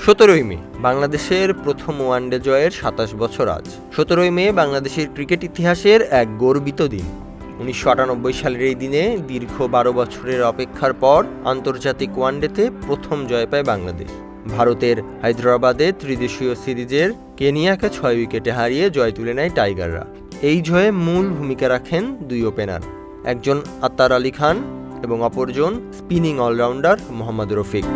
17ই মে বাংলাদেশের প্রথম ওয়ানডে জয়ের ২৭ বছর আজ। 17ই মে বাংলাদেশের ক্রিকেট ইতিহাসের এক গর্বিত দিন। ১৯৯৮ সালের এই দিনে দীর্ঘ ১২ বছরের অপেক্ষার পর আন্তর্জাতিক ওয়ানডেতে প্রথম জয় পায় বাংলাদেশ। ভারতের হায়দ্রাবাদে ত্রিদেশীয় সিরিজের কেনিয়াকে ৬ উইকেটে হারিয়ে জয় তুলে নেয় টাইগাররা। এই জয়ে মূল ভূমিকা রাখেন দুই ওপেনার, একজন আতার আলী খান এবং অপরজন স্পিনিং অলরাউন্ডার মোহাম্মদ রফিক।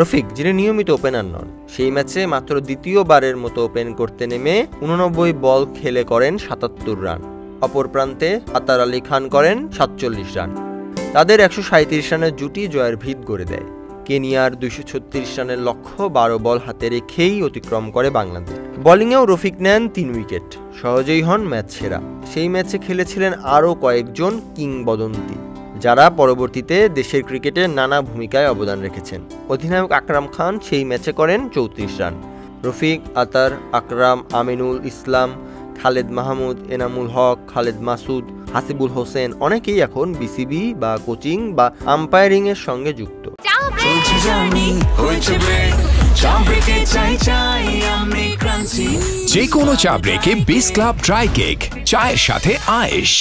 রফিক, যিনি নিয়মিত ওপেনার নন, সেই ম্যাচে মাত্র দ্বিতীয়বারের মতো ওপেন করতে নেমে ৮৯ বল খেলে করেন ৭৭ রান। অপর প্রান্তে আতার আলী খান করেন ৪৭ রান। তাদের ১৩৭ রানের জুটি জয়ের ভিত গড়ে দেয়। কেনিয়ার ২৩৬ রানের লক্ষ্য ১২ বল হাতে রেখেই অতিক্রম করে বাংলাদেশ। বোলিংয়েও রফিক নেন ৩ উইকেট, সহজেই হন ম্যাচ সেরা। সেই ম্যাচে খেলেছিলেন আরও কয়েকজন কিংবদন্তি, যারা পরবর্তীতে দেশের ক্রিকেটে নানা ভূমিকায় অবদান রেখেছেন। অধিনায়ক আকরাম খান সেই ম্যাচে করেন ৩৪ রান। রফিক, আতার, আকরাম, আমিনুল ইসলাম, খালেদ মাহমুদ, এনামুল হক, খালেদ মাসুদ, হাসিবুল হোসেন অনেকেই এখন বিসিবি বা কোচিং বা আম্পায়ারিং এর সঙ্গে যুক্ত। যে কোনো চা ব্রেকে বিস ক্লাব ড্রাই কেক, চায়ের সাথে আয়েশ।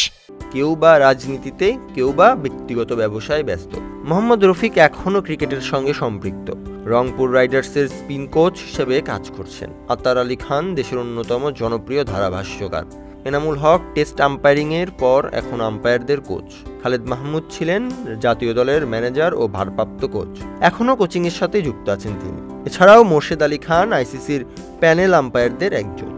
কেউ বা রাজনীতিতে, কেউ বা ব্যক্তিগত ব্যবসায় ব্যস্ত। মোহাম্মদ রফিক এখনও ক্রিকেটের সঙ্গে সম্পৃক্ত। রংপুর রাইডার্সের স্পিন কোচ হিসেবে কাজ করছেন। আতার আলী খান দেশের অন্যতম জনপ্রিয় ধারাভাষ্যকার। এনামুল হক টেস্ট আম্পায়ারিংয়ের পর এখন আম্পায়ারদের কোচ। খালেদ মাহমুদ ছিলেন জাতীয় দলের ম্যানেজার ও ভারপ্রাপ্ত কোচ, এখনও কোচিংয়ের সাথে যুক্ত আছেন তিনি। এছাড়াও মোর্শেদ আলী খান আইসিসির প্যানেল আম্পায়ারদের একজন।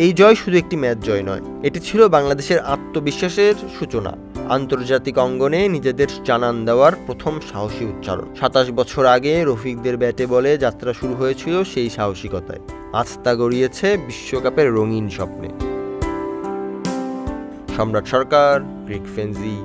এই জয় শুধু একটি ম্যাচ জয় নয়, এটি ছিল বাংলাদেশের আত্মবিশ্বাসের সূচনা। আন্তর্জাতিক অঙ্গনে নিজেদের জানান দেওয়ার প্রথম সাহসী উচ্চারণ। ২৭ বছর আগে রফিকদের ব্যাটে বলে যাত্রা শুরু হয়েছিল সেই সাহসিকতায়। আজ তা গড়িয়েছে বিশ্বকাপের রঙিন স্বপ্নে। সম্রাট সরকার, গ্রিক ফেন্সি।